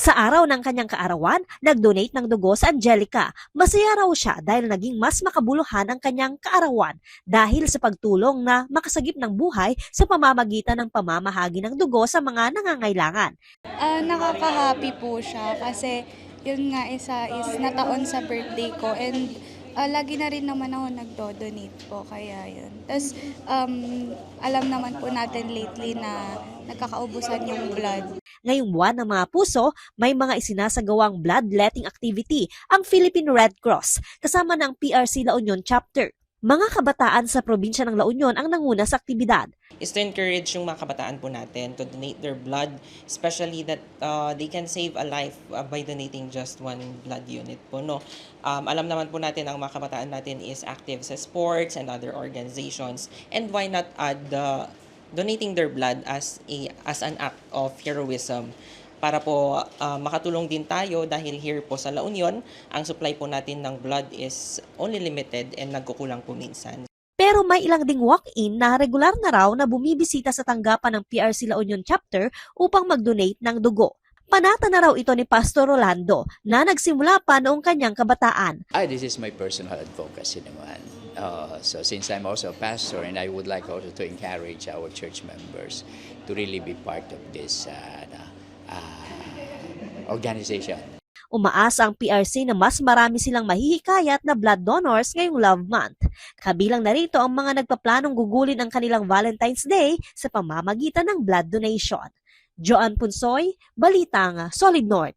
Sa araw ng kanyang kaarawan, nag-donate ng dugo sa Angelica. Masaya raw siya dahil naging mas makabuluhan ang kanyang kaarawan dahil sa pagtulong na makasagip ng buhay sa pamamagitan ng pamamahagi ng dugo sa mga nangangailangan. Nakaka-happy po siya kasi yun nga isa is nataon sa birthday ko and lagi na rin naman ako nagdo-donate po kaya yun. Tapos alam naman po natin lately na nagkakaubusan yung blood. Ngayong buwan ng mga puso, may mga isinasagawang bloodletting activity ang Philippine Red Cross kasama ng PRC La Union Chapter. Mga kabataan sa probinsya ng La Union ang nanguna sa aktibidad. Is to encourage yung mga kabataan po natin to donate their blood, especially that they can save a life by donating just one blood unit po, no? Alam naman po natin ang mga kabataan natin is active sa sports and other organizations, and why not add donating their blood as an act of heroism para po makatulong din tayo dahil here po sa La Union, ang supply po natin ng blood is only limited and nagkukulang po minsan. Pero may ilang ding walk-in na regular na raw na bumibisita sa tanggapan ng PRC La Union Chapter upang mag-donate ng dugo. Panata na raw ito ni Pastor Rolando na nagsimula pa noong kanyang kabataan. This is my personal advocacy naman. So since I'm also a pastor and I would like also to encourage our church members to really be part of this organization. Umaasa ang PRC na mas marami silang mahihikayat na blood donors ngayong Love Month. Kabilang na rito ang mga nagpaplanong gugulin ang kanilang Valentine's Day sa pamamagitan ng blood donation. Joanne Punsoy, Balitang Solid North.